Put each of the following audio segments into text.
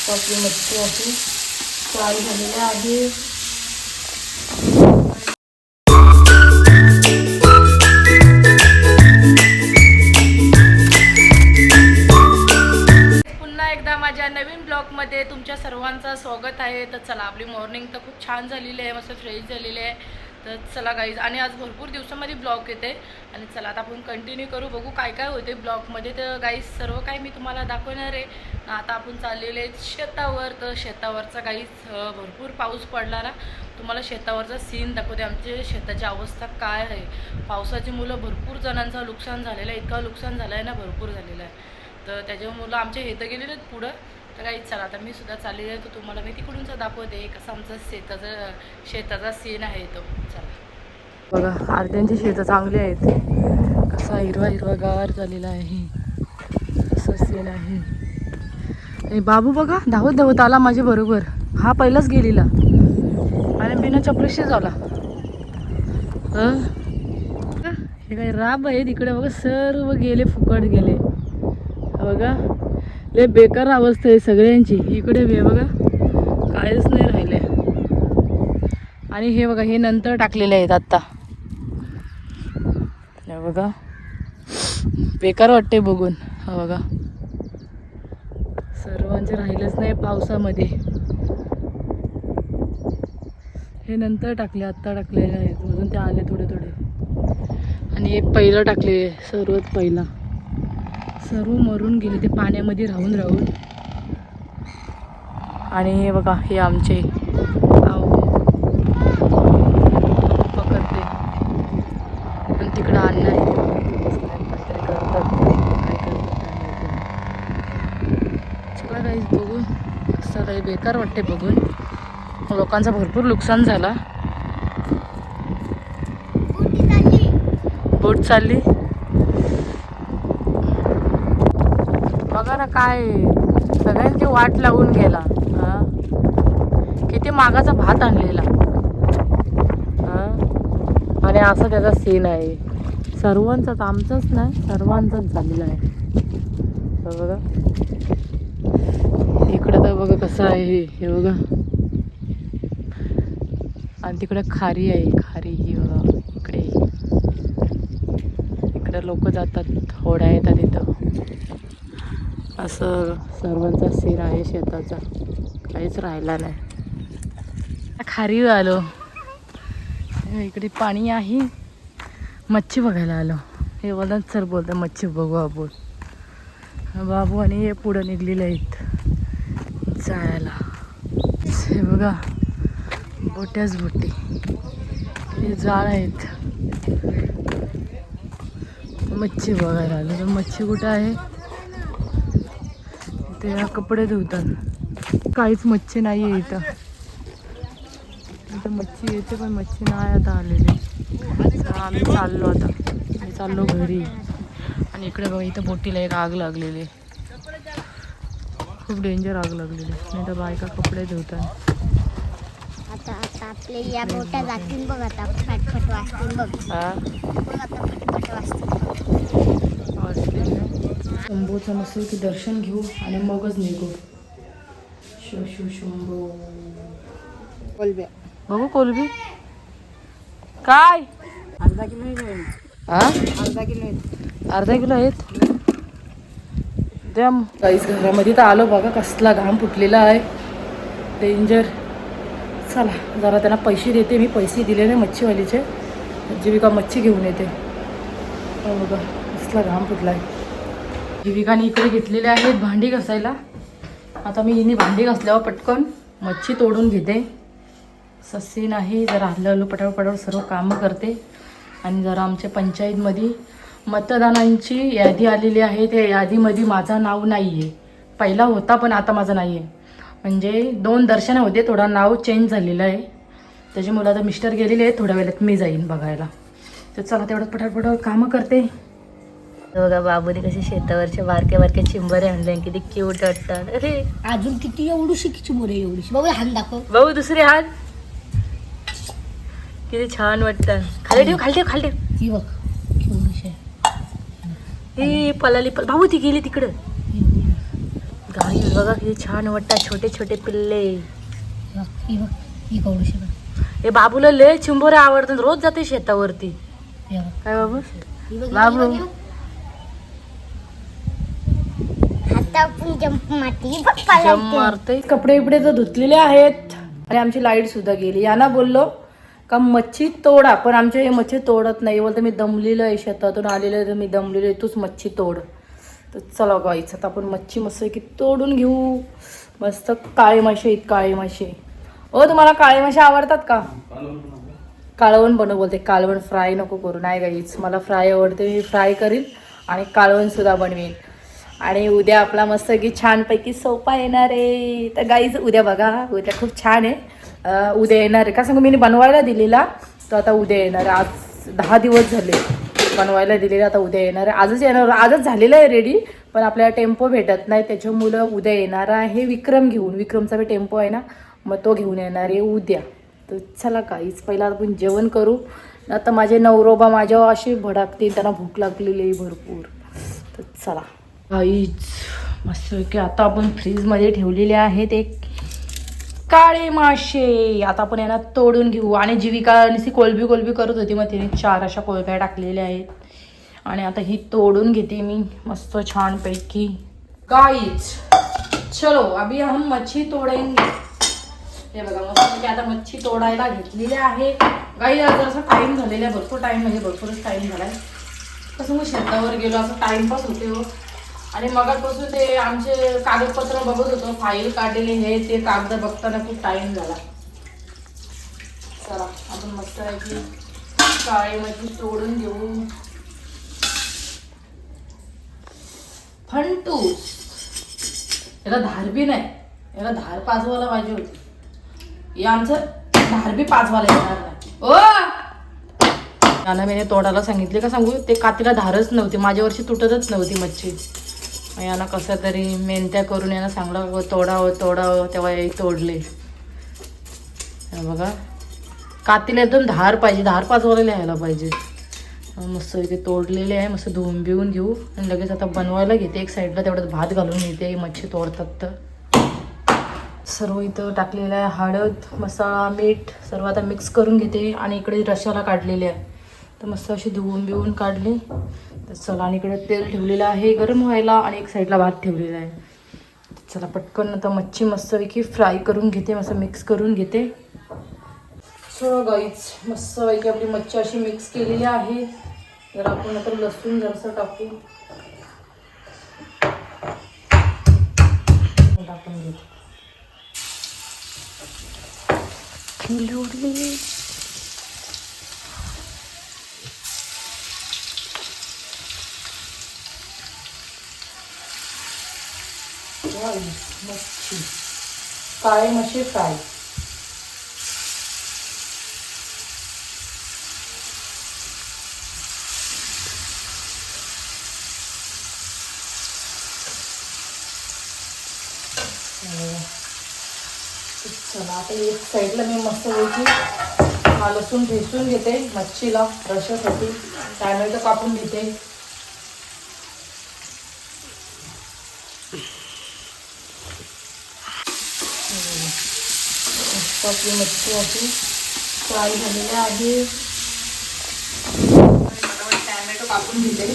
आपली मच्छी अशी फ्राय झालेली आहे. पुन्हा एकदा माझ्या नवीन ब्लॉगमध्ये तुमच्या सर्वांचं स्वागत आहे. तर चला, आपली मॉर्निंग तर खूप छान झालेली आहे, मस्त फ्रेश झालेली आहे. तर चला गाईज, आणि आज भरपूर दिवसामध्ये ब्लॉग येते आणि चला आता आपण कंटिन्यू करू, बघू काय काय होते ब्लॉगमध्ये. तर गाईज सर्व काही मी तुम्हाला दाखवणार आहे. आता आपण चाललेले आहेत शेतावर. तर शेतावरचा गाईज भरपूर पाऊस पडला ना, तुम्हाला शेतावरचा सीन दाखवते. आमच्या शेताची अवस्था काय आहे. पावसाची मुलं भरपूर जणांचं नुकसान झालेलं आहे, इतकं नुकसान झालं आहे ना, भरपूर झालेलं आहे. तर त्याच्यामुळे मुलं आमचे हे तर गेलेले आहेत पुढं. तर काही चला, आता मी सुद्धा चाललेली आहे. तर तुम्हाला मी तिकडूनचा दाखवते कसं आमचं शेताचा सीन आहे तो. चला बघा, अर्ध्यांची शेतं चांगली आहेत, कसा हिरवा हिरवागार झालेला आहे, असं सीन आहे. आणि बाबू बघा धावत धावत आला माझ्या बरोबर. हा पहिलाच गेलेला आणि बिना चपलीशी झाला. हे काही राब आहे तिकडे बघा, सर्व गेले, फुकट गेले बघा. लय बेकार अवस्था आहे सगळ्यांची. इकडे हे बघा काहीच नाही राहिले. आणि हे बघा, हे नंतर टाकलेले आहेत आत्ता. हे बघा बेकार वाटते बघून. हा बघा, सर्वांचे राहिलेच नाही पावसामध्ये. हे नंतर टाकले, आत्ता टाकलेले आहेत अजून ते आले थोडे थोडे. आणि एक पहिलं टाकले, सर्वात पहिला. सर्व मरून गेले ते पाण्यामध्ये राहून राहून. आणि हे बघा, हे आमचे पकडते पण तिकडं अन्न आहे, काहीतरी करतात, काय करतात. चला काही बघून, असं काही बेकार वाटते बघून. लोकांचं भरपूर नुकसान झाला. बोट चालली बघा ना, काय सगळ्यांची वाट लावून गेला. किती मागाचा भात आणलेला. आणि असा त्याचा सीन आहे. सर्वांचाच, आमचाच नाही, सर्वांचाच झालेला आहे. बघा इकडं तर बघा कसं आहे हे बघा. आणि तिकडं खारी आहे, खारी ही बघा. इकडे लोक जातात, होड्या येतात इथं. असं सर्वांचा सीन आहे शेताचा, काहीच राहिला नाही. खारी आलो, इकडे पाणी आहे, मच्छी बघायला आलो. हे बोलतात सर, बोलतात मच्छी बघू आपण. बाबू आणि हे पुढं निघलेले आहेत जायला. हे बघा बोट्याच बोटी, हे जाळ आहेत. मच्छी बघायला आलो. तर मच्छी कुठं आहे ते कपडे धुतात. काहीच मच्छी नाही आहे इथं. इथं मच्छी येते पण मच्छी नाही आता आलेली. आम्ही चाललो, आता मी चाललो घरी. आणि इकडे बघा, इथं बोटीला एक आग लागलेली, खूप डेंजर आग लागलेली. नाही तर बायका कपडे धुतात. आता आपले या बोट्या जातील बघ, आता फटफट वाजतील बघ. बघ आता फटफट वाजतील. शंभूचं नसेल की दर्शन घेऊ आणि मगच निघू. शंभू कोलबी बघू. कोलबी काय अर्धा किलो आहे. अर्धा किलो आहे. अर्धा किलो आहेत. द्या काहीच. घरामध्ये तर आलो बघा, कसला घाम फुटलेला आहे, डेंजर. चला जरा त्यांना पैसे देते मी. पैसे दिले नाही मच्छीवालीचे, जीविका मच्छी घेऊन येते. बघा कसला घाम फुटला आहे. जीविकाने इकडे घेतलेले आहेत भांडी घासायला. आता मी हिने भांडी घासल्यावर पटकन मच्छी तोडून घेते. ससीन आहे, जरा हल्लू पटापट सर्व कामं करते. आणि जरा आमच्या पंचायतमध्ये मतदानांची यादी आलेली आहे. त्या यादीमध्ये माझं नाव नाही आहे. पहिला होता पण आता माझं नाही आहे. म्हणजे 2 दर्शनं होते, थोडा नाव चेंज झालेलं आहे. त्याच्यामुळे आता मिस्टर गेलेले आहेत, थोड्या वेळात मी जाईन बघायला. तर चला तेवढं पटापट कामं करते. बघा बाबूने कसे शेतावरच्या बारक्या बारक्या चिंबरे आणले, किती क्यूट वाटतात. अरे अजून किती एवढीशी चिंबोरे, एवढीशी बाबा हात दाखव. भाऊ दुसरे हात, किती छान वाटतं. खाली ठेव, खाली ठेव, खाली ठेव. ती बघ केवढीशी. हे पलाली भाऊ ती गेली तिकडं. गाईज बघा किती छान वाटतात छोटे छोटे पिल्ले. हे बाबूला लय चिंबोरे आवडतात, रोज जाते शेतावरती. काय बाबू बाबू जंप मारते. कपडे बिपडे तर धुतलेले आहेत आणि आमची लाईट सुद्धा गेली. यांना बोललो का मच्छी तोडा, पण आमचे हे मच्छी तोडत नाही. बोलतो मी दमलेलं आहे, शेतातून आलेलं आहे तर मी दमलेलं आहे, तूच मच्छी तोड. तर चला गाईच आता आपण मच्छी मस्त की तोडून घेऊ. मस्त काळे मासे आहेत, काळे मासे. ओ तुम्हाला काळे मासे आवडतात का? कालवण बनव बोलते. कालवण फ्राय नको करू. नाही गाईच, मला फ्राय आवडते, मी फ्राय करीन आणि कालवण सुद्धा बनवेन. आणि उद्या आपला मस्त की छानपैकी सोपा येणार आहे. तर गाईज उद्या बघा, उद्या खूप छान आहे. उद्या येणार आहे का सांगू, मी बनवायला दिलेला तर आता उद्या येणार आहे. आज 10 दिवस झाले बनवायला दिलेला, आता उद्या येणार आहे. आजच येणार, आजच झालेलं आहे रेडी, पण आपल्याला टेम्पो भेटत नाही त्याच्यामुळं उद्या येणार आहे विक्रम घेऊन. विक्रमचा बी टेम्पो आहे ना, मग तो घेऊन येणार आहे उद्या. तर चला काहीच पहिला आपण जेवण करू. आता माझे नवरोबा माझ्यावर असे भडकतील, त्यांना भूक लागलेली आहे भरपूर. तर चला काहीच मस्त की आता आपण फ्रीजमध्ये ठेवलेले आहेत एक काळे मासे. आता आपण यांना तोडून घेऊ. आणि जीविका नुसती कोलबी करत होती, मग तिने 4 अशा कोलब्या टाकलेल्या आहेत आणि आता ही तोडून घेते मी मस्त छानपैकी. गाईज चलो अभी हम मच्छी तोडेंगे. हे बघा मस्त की आता मच्छी तोडायला घेतलेली आहे. गाई आज असं टाईम झालेला आहे, भरपूर टाईम म्हणजे भरपूरच टाईम झाला आहे. कसं मग शेतावर गेलो असं टाईमपास होते हो. आणि मगापासून ते आमचे कागदपत्र बघत होतो, फाईल काढलेले हे ते कागद बघताना खूप टाईम झाला. चला आपण मस्त आहे की काळे मच्छी तोडून घेऊ. फंटूस याला धार बी नाही, याला धार पाजवायला पाहिजे होती. हे आमचं धार बी पाजवायला येणार नाही. ओ त्याला मी तोडायला सांगितले का सांगू, ते कातीला धारच नव्हती, माझ्या वर्षी तुटतच नव्हती मच्छी. यांना कसं तरी मेहनत्या करून यांना सांगलं तोडावं तेव्हा हे तोडले. बघा कातीला एकदम धार पाहिजे, धार पाजवायला लिहायला पाहिजे. मस्त इथे तोडलेले आहे. मस्त धुवून बिवून घेऊ आणि लगेच आता बनवायला घेते. एक साईडला तेवढंच भात घालून घेते, मच्छी तोडतात तर. सर्व इथं टाकलेलं आहे, हळद मसाला मीठ सर्व आता मिक्स करून घेते. आणि इकडे रशाला काढलेले आहे, तर मस्त अशी धुवून बिवून काढली. तर चला आणि इकडे तेल ठेवलेलं आहे गरम व्हायला आणि एक साईडला भात ठेवलेला आहे. चला पटकन आता मच्छी मस्तपैकी फ्राय करून घेते, मस्त मिक्स करून घेते. सो गाईच मस्तपैकी आपली मच्छी अशी मिक्स केलेली आहे. तर आपण आता लसूण जरासं टाकू, टाकून घेऊ. मच्छी काळे मासे फ्राय. चला आता एक साईडला मी मस्तपैकी हा लसूण ठेचून घेते मच्छीला रशासाठी. टॅमॅटो कापून घेते. आपली मच्छी अशी फ्राय झालेली आहे. टॅमॅटो कापून घेते,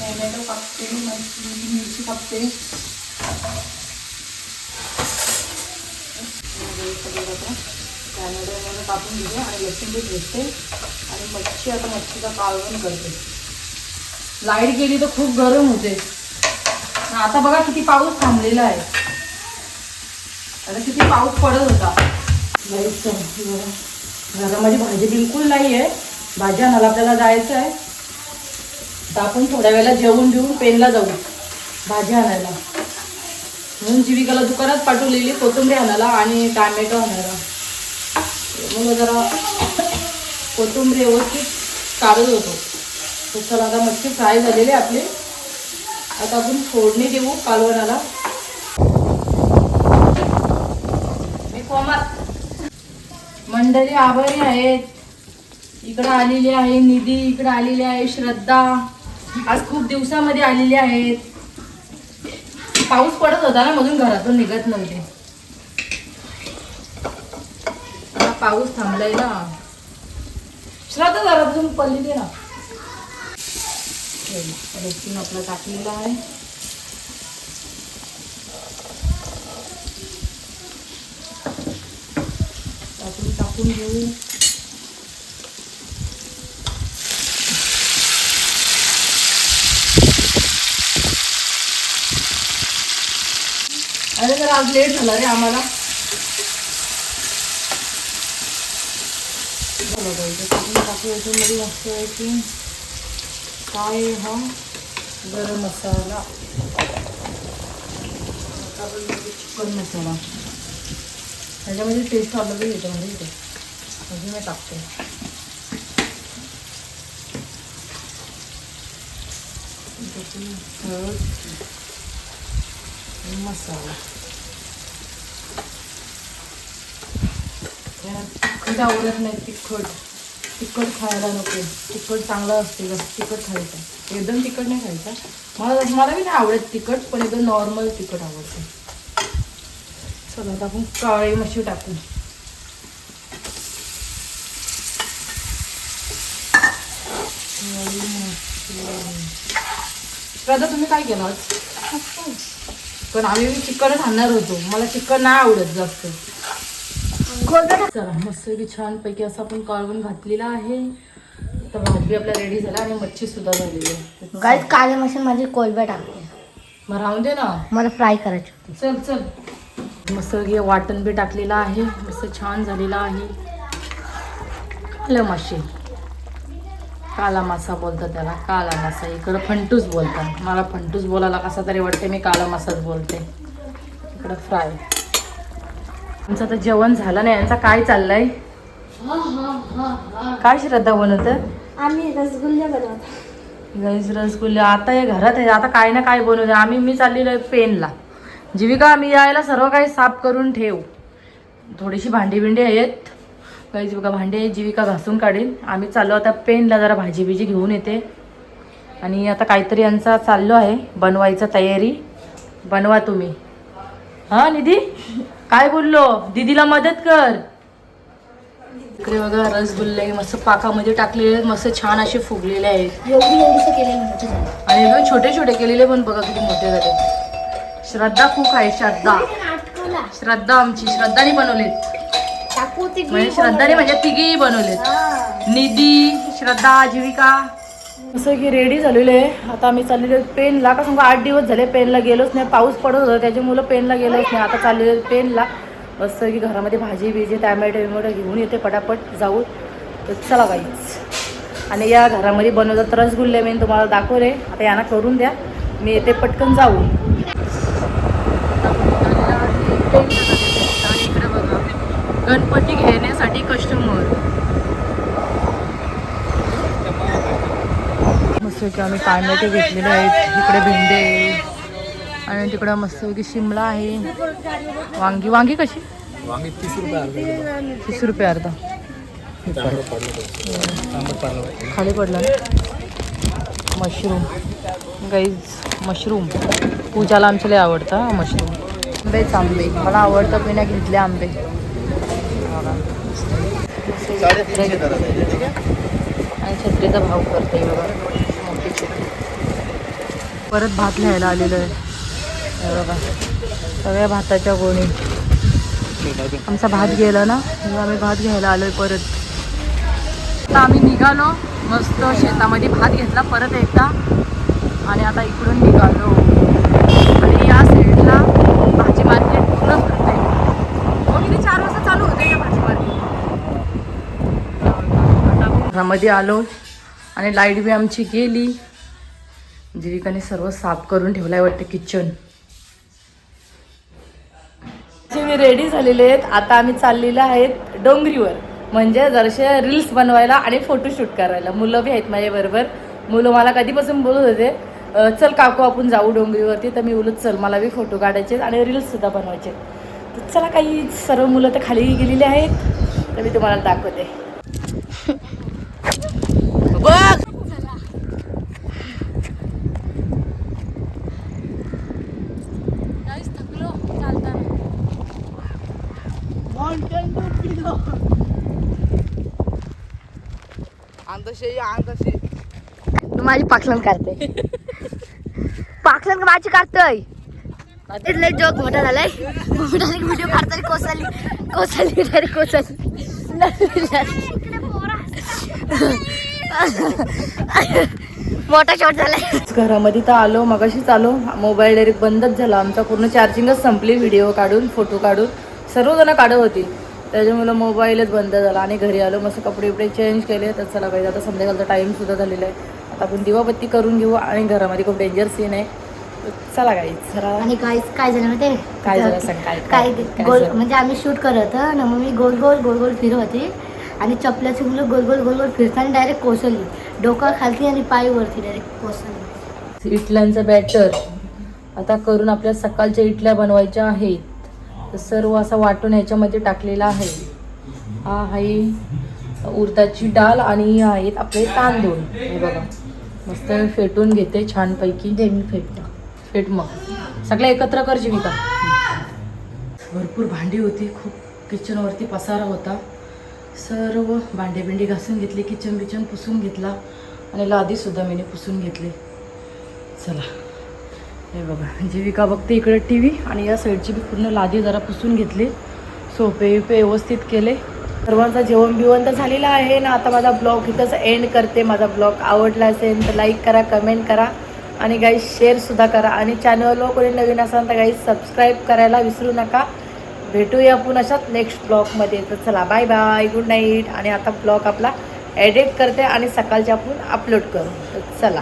टॅमॅटो कापते, मिरची कापते. टॅमॅटो मला कापून घेते आणि लसूण बी घेते आणि मच्छी आता मच्छीचा कालवण करते. लाईट गेली तर खूप गरम होते. आता बघा किती पाऊस थांबलेला आहे. आता किती पाऊस पडत होता. घरामध्ये भाजी बिलकुल नाही आहे. भाजी आणायला आपल्याला जायचं आहे, तर आपण थोड्या वेळेला जेवून घेऊन पेनला जाऊ भाजी आणायला. म्हणून जीविकाला दुकानात पाठवलेली कोथिंबीर आणायला आणि टॅमॅटो आणायला. मग जरा कोथिंबीर व्यवस्थित काढत होतो. तर चला आता मच्छी फ्राय झालेली आहे आपली. आता आपण फोडणी देऊ कालवणाला. मंडळी आभारी आहेत. इकडं आलेली आहे निधी, इकडं आलेली आहे श्रद्धा. आज खूप दिवसामध्ये आलेली आहेत. पाऊस पडत होता ना म्हणून घरातून निघत नव्हते. आता पाऊस थांबलाय ना. श्राद्ध घरातून पडली ते ना. लसूण आपला टाकलेला आहे. टाकून घेऊ. अरे जर आज लेट झाला रे आम्हाला. टाकून मस्त आहे की काय हा गरम मसाला, चिकन मसाला ह्याच्यामध्ये टेस्ट अलग येतो म्हणजे इथे अजून मी टाकते. हळद मसाला तिखट आवडत नाही. तिखट खायला नको. तिखट चांगलं असते. जास्त तिखट खायचं. एकदम तिखट नाही खायचं. मला बी नाही आवडत तिखट, पण एकदम नॉर्मल तिखट आवडते. चला आता आपण काळी मशी टाकू. श्रद्धा तुम्ही काय केलं आज? पण आम्ही चिकनच आणणार होतो. मला चिकन नाही आवडत जास्त. चला मस्त की छान पैकी असं आपण काढून घातलेला आहे. तर भाजी आपल्या रेडी झाला आणि मच्छी सुद्धा झालेली आहे. गाईस काळे मशीन माझी कोलबा टाकते. मग राहून दे ना. मला फ्राय करायची होती. चल चल. मस्त की वाटण बी टाकलेलं आहे. मस्त छान झालेला आहे. काला मासे, काला मासा बोलतात त्याला. काला मासा इकडं फंटूस बोलतात. मला फंटूस बोलायला कसा तरी वाटते. मी काला मासाच बोलते. इकडं फ्राय. आमचं आता जेवण झालं नाही. यांचा काय चाललंय? काय श्रद्धा बनवत? आम्ही रसगुल्ले बनवतो. गाईस रसगुल्ले आता हे घरात आहे. आता काय ना काय बनवते. मी चाललेलो आहे पेनला. जीविका मी यायला सर्व काही साफ करून ठेव. थोडीशी भांडी बिंडी आहेत. काही जीविका भांडी आहे. जीविका घासून काढेल. आम्ही चाललो आता पेनला जरा भाजी बिजी घेऊन येते. आणि आता काहीतरी यांचा चाललो आहे बनवायचं तयारी. बनवा तुम्ही. हा निधी काय बोललो? दीदीला मदत कर. इकडे बघा रसगुल्ले मस्त पाकामध्ये टाकलेले आहेत. मस्त छान असे फुगलेले आहेत. एवढं केलेलं मोठे झालं. आणि एकदम छोटे छोटे केलेले पण बघा किती मोठे झाले. श्रद्धा खूप आहे. श्रद्धा आमची श्रद्धाने बनवलेत. म्हणजे श्रद्धाने म्हणजे तिघी बनवलेत. निधी, श्रद्धा, जीविका. असं की रेडी झालेलं आहे. आता आम्ही चाललेलो पेनला. का सांगू 8 दिवस झाले पेनला गेलोच नाही. पाऊस पडत होता त्याच्यामुळं पेनला गेलोच नाही. आता चाललेलं पेनला. असं की घरामध्ये भाजी बिजी टॅमॅटो विमॅटो घेऊन येते पटापट जाऊ. तर चला बाईच. आणि या घरामध्ये बनवतात रसगुल्ले. मी तुम्हाला दाखवले. आता यांना करून द्या. मी येते पटकन जाऊ. इकडे बघा गणपती घेण्यासाठी कस्टमर. मस्त की आम्ही टॅमॅटो घेतलेले आहेत. इकडे भेंडे आहेत आणि तिकडं मस्त की शिमला आहे. वांगी कशी? वांगी 30 रुपये अर्धा. 30 रुपये अर्धा. खाली पडलं ना. Mushroom guys mushroom. पूजाला आमच्या लय आवडतं मशरूम. आंबे मला आवडतं. पिण्या घेतले आंबे. आणि छत्रीचा भाव करते बघा. मोठी छत्री. परत भात घ्यायला आलेलो आहे बघा. सगळ्या भाताच्या गोणी. आमचा भात गेला ना आम्ही भात घ्यायला आलोय परत. आता आम्ही निघालो मस्त शेतामध्ये भात घेतला परत एकदा. आणि आता इकडून निघालो. आणि या साईडला भाजी मार्केट पूर्ण भरते. किती 4 वाजता चालू होते या भाजी मार्केट. घरामध्ये आलो आणि लाईट बी आमची गेली. जीविकाने सर्व साफ करून ठेवलाय वाटतं किचन. मी रेडी झालेले आहेत. आता आम्ही चाललेलो आहेत डोंगरीवर. म्हणजे जराशे रील्स बनवायला आणि फोटोशूट करायला. मुलं बी आहेत माझ्याबरोबर. मुलं मला कधीपासून बोलत होते चल काकू आपण जाऊ डोंगरीवरती. तर मी बोलत चल मला बी फोटो काढायचे आणि रील्ससुद्धा बनवायचे. तर चला काही सर्व मुलं तर खाली गेलेली आहेत. तर मी तुम्हाला दाखवते. बघ माझी पाखलन काढते पाखलन माझी काढतोय लय जोक मोठा झालाय व्हिडिओ काढताना कोसळली डायरेक्ट कोसळली मोठा शॉट झालाय घरामध्ये तर आलो मगाशीच आलो मोबाईल डायरेक्ट बंदच झाला आमचा पूर्ण चार्जिंगच संपली व्हिडिओ काढून फोटो काढून सर्वजण काढत होती त्याच्यामुळे मोबाईलच बंद झाला आणि घरी आलो मस्त कपडे बिपडे चेंज केले तर चला पाहिजे आता संध्याकाळचा टाईम सुद्धा झालेला आहे आता आपण दिवाबत्ती करून घेऊ आणि घरामध्ये खूप डेंजर सीन आहे तर चला गाईज जरा आणि काय झालं माहिती काय झालं सांग काय गोल म्हणजे आम्ही शूट करत ना मग मी गोल गोल फिरत होती आणि चपल्याची मुलं गोल गोल फिरताना डायरेक्ट कोसळली डोका खालती आणि पाय वरती डायरेक्ट कोसळली इडल्यांचं बॅटर आता करून आपल्या सकाळच्या इडल्या बनवायच्या आहेत तर सर्व असा वाटून ह्याच्यामध्ये टाकलेला आहे हा आहे उडदाची डाळ आणि हे आहेत आपले तांदूळ हे बघा मस्त फेटून घेते छानपैकी मी फेट मग सगळं एकत्र कर जीविका भरपूर भांडी होती खूप किचनवरती पसारा होता सर्व भांडे बिंडी घासून घेतले किचन पुसून घेतला आणि लादीसुद्धा मी पुसून घेतली चला हे बघा जीविका बघते इकडे टी व्ही आणि या साईडची बी पूर्ण लादी जरा पुसून घेतली सोफे व्यवस्थित केले सर्वांचा जेवण बिवण तर झालेला आहे ना आता माझा ब्लॉग इथंच एंड करते माझा ब्लॉग आवडला असेल तर लाईक करा कमेंट करा आणि गाईज शेअरसुद्धा करा आणि चॅनलवर कोणी नवीन असाल तर गाईज सबस्क्राईब करायला विसरू नका भेटूया आपण अशाच नेक्स्ट ब्लॉगमध्ये तर चला बाय बाय गुड नाईट आणि आता ब्लॉग आपला एडिट करते आणि सकाळचे आपण अपलोड करू तर चला